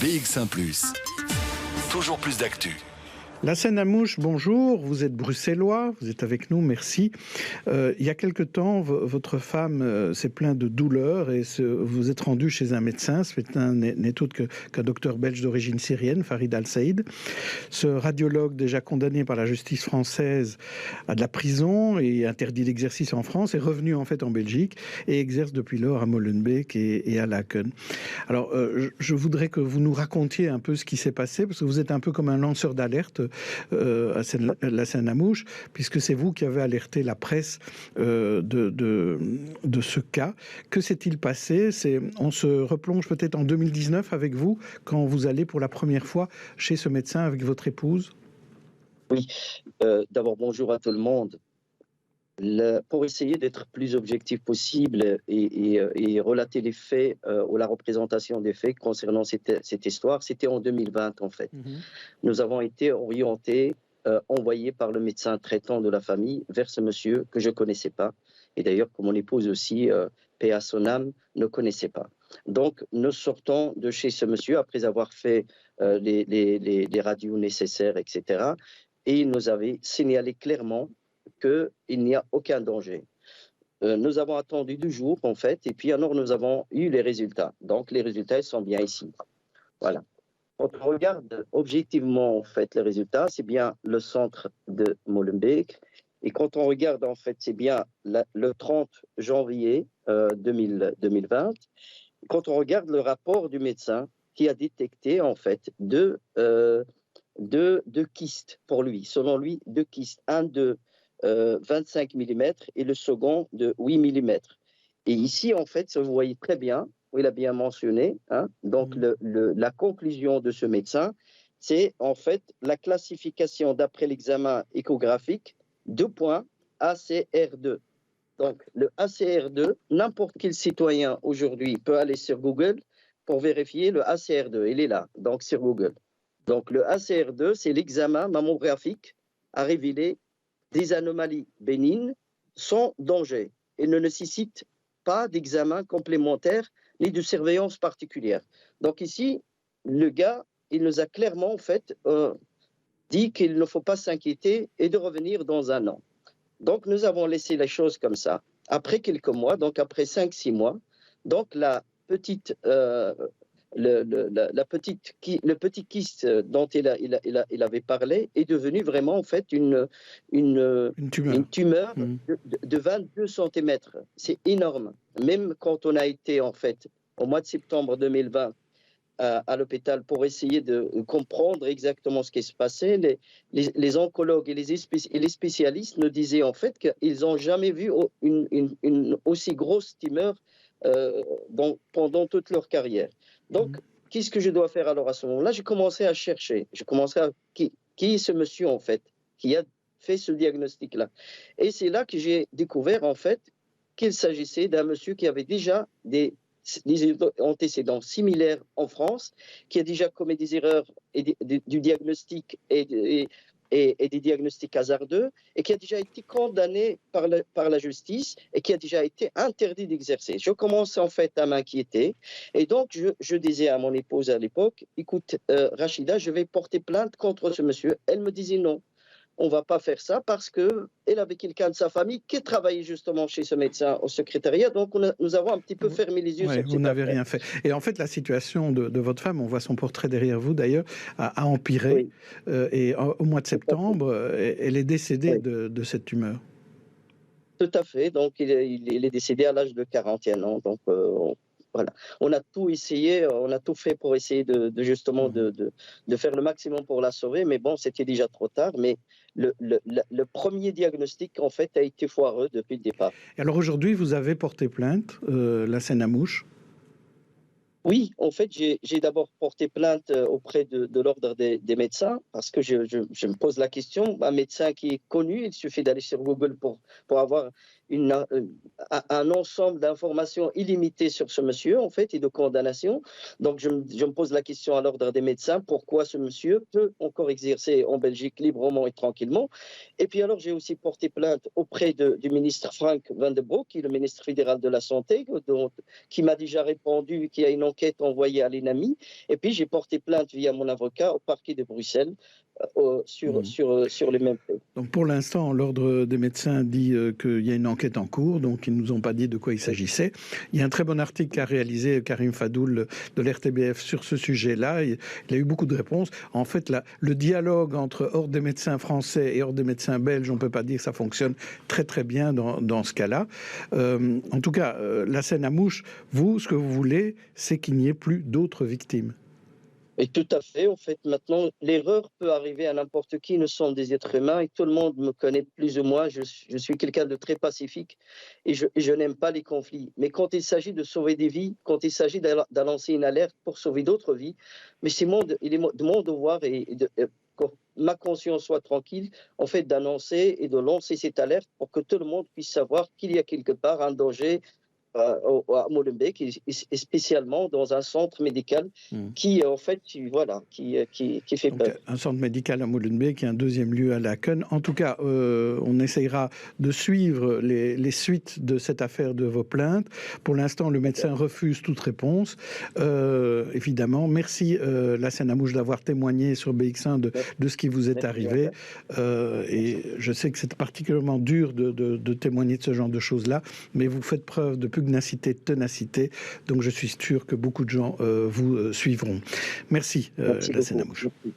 BX1 +. Toujours plus d'actu. Lassène Amouche, bonjour, vous êtes bruxellois, vous êtes avec nous, merci. Il y a quelque temps, votre femme s'est plainte de douleurs et vous êtes rendu chez un médecin, c'est n'est autre qu'un docteur belge d'origine syrienne, Farid Al-Saïd. Ce radiologue déjà condamné par la justice française à de la prison et interdit d'exercice en France est revenu en fait en Belgique et exerce depuis lors à Molenbeek et à Laken. Alors, je voudrais que vous nous racontiez un peu ce qui s'est passé, parce que vous êtes un peu comme un lanceur d'alerte à Lassène Amouche, puisque c'est vous qui avez alerté la presse de ce cas. Que s'est-il passé? On se replonge peut-être en 2019 avec vous, quand vous allez pour la première fois chez ce médecin avec votre épouse. Oui, d'abord bonjour à tout le monde. Pour essayer d'être plus objectif possible et relater les faits ou la représentation des faits concernant cette histoire, c'était en 2020 en fait. Nous avons été orientés, envoyés par le médecin traitant de la famille vers ce monsieur que je ne connaissais pas. Et d'ailleurs que mon épouse aussi, paix à son âme, ne connaissait pas. Donc nous sortons de chez ce monsieur après avoir fait les radios nécessaires, etc. Et il nous avait signalé clairement qu'il n'y a aucun danger. Nous avons attendu 2 jours, en fait, et puis alors nous avons eu les résultats. Donc, les résultats, ils sont bien ici. Voilà. Quand on regarde objectivement, en fait, les résultats, c'est bien le centre de Molenbeek. Et quand on regarde, en fait, c'est bien le 30 janvier 2020. Quand on regarde le rapport du médecin qui a détecté, en fait, deux kystes pour lui. Selon lui, 2 kystes. Un de 25 mm et le second de 8 mm. Et ici, en fait, vous voyez très bien, il a bien mentionné, donc la conclusion de ce médecin, c'est en fait la classification d'après l'examen échographique, 2 points, ACR2. Donc, le ACR2, n'importe quel citoyen aujourd'hui peut aller sur Google pour vérifier le ACR2. Il est là, donc sur Google. Donc, le ACR2, c'est l'examen mammographique à révéler des anomalies bénignes sans danger et ne nécessitent pas d'examen complémentaire ni de surveillance particulière. Donc ici, le gars, il nous a clairement en fait, dit qu'il ne faut pas s'inquiéter et de revenir dans 1 an. Donc nous avons laissé les choses comme ça. Après quelques mois, donc après 5-6 mois, donc la petite... le petit kyste dont il avait parlé est devenu vraiment en fait une tumeur de 22 cm. C'est énorme. Même quand on a été en fait au mois de septembre 2020 à l'hôpital pour essayer de comprendre exactement ce qui se passait, les oncologues et les spécialistes nous disaient en fait qu'ils n'ont jamais vu une aussi grosse tumeur pendant toute leur carrière. Donc, qu'est-ce que je dois faire alors à ce moment-là? J'ai commencé à chercher. Qui est ce monsieur, en fait, qui a fait ce diagnostic-là? Et c'est là que j'ai découvert, en fait, qu'il s'agissait d'un monsieur qui avait déjà des antécédents similaires en France, qui a déjà commis des erreurs du diagnostic et des diagnostics hasardeux, et qui a déjà été condamné par la justice et qui a déjà été interdit d'exercer. Je commence en fait à m'inquiéter et donc je disais à mon épouse à l'époque, écoute Rachida, je vais porter plainte contre ce monsieur. Elle me disait non. On ne va pas faire ça parce qu'elle avait quelqu'un de sa famille qui travaillait justement chez ce médecin au secrétariat. Donc, nous avons un petit peu fermé les yeux sur vous n'avez rien fait. Et en fait, la situation de votre femme, on voit son portrait derrière vous d'ailleurs, a empiré. Oui. Et au mois de septembre, elle est décédée de cette tumeur. Tout à fait. Donc, il est décédé à l'âge de 41 ans. Donc, voilà. On a tout essayé, on a tout fait pour essayer justement de faire le maximum pour la sauver, mais bon, c'était déjà trop tard. Mais le premier diagnostic, en fait, a été foireux depuis le départ. Et alors aujourd'hui, vous avez porté plainte, Lassène Amouche? Oui, en fait, j'ai d'abord porté plainte auprès de l'ordre des médecins parce que je me pose la question. Un médecin qui est connu, il suffit d'aller sur Google pour avoir un ensemble d'informations illimitées sur ce monsieur, en fait, et de condamnation. Donc, je me pose la question à l'ordre des médecins, pourquoi ce monsieur peut encore exercer en Belgique librement et tranquillement. Et puis alors, j'ai aussi porté plainte auprès du ministre Frank Van den Broek, qui est le ministre fédéral de la Santé, qui m'a déjà répondu qu'il y a une enquête envoyée à l'ENAMI. Et puis, j'ai porté plainte via mon avocat au parquet de Bruxelles sur les mêmes faits. Donc pour l'instant, l'Ordre des médecins dit qu'il y a une enquête en cours, donc ils ne nous ont pas dit de quoi il s'agissait. Il y a un très bon article qu'a réalisé Karim Fadoul de l'RTBF sur ce sujet-là. Il a eu beaucoup de réponses. En fait, le dialogue entre Ordre des médecins français et Ordre des médecins belges, on ne peut pas dire que ça fonctionne très très bien dans ce cas-là. En tout cas, la Seine à Mouche, vous, ce que vous voulez, c'est qu'il n'y ait plus d'autres victimes. Et tout à fait. En fait, maintenant, l'erreur peut arriver à n'importe qui. Nous sommes des êtres humains et tout le monde me connaît plus ou moins. Je suis quelqu'un de très pacifique et je n'aime pas les conflits. Mais quand il s'agit de sauver des vies, quand il s'agit d'annoncer une alerte pour sauver d'autres vies, mais il est de mon devoir que ma conscience soit tranquille, en fait, d'annoncer et de lancer cette alerte pour que tout le monde puisse savoir qu'il y a quelque part un danger à Molenbeek, et spécialement dans un centre médical qui, en fait, qui fait peur. Un centre médical à Molenbeek et un deuxième lieu à Laken. En tout cas, on essayera de suivre les suites de cette affaire de vos plaintes. Pour l'instant, le médecin refuse toute réponse. Évidemment, merci la Seine à Mouche d'avoir témoigné sur BX1 de ce qui vous est arrivé. Et je sais que c'est particulièrement dur de témoigner de ce genre de choses-là, mais vous faites preuve de pugnacité, de ténacité. Donc je suis sûr que beaucoup de gens vous suivront. Merci la Seine à Mouche.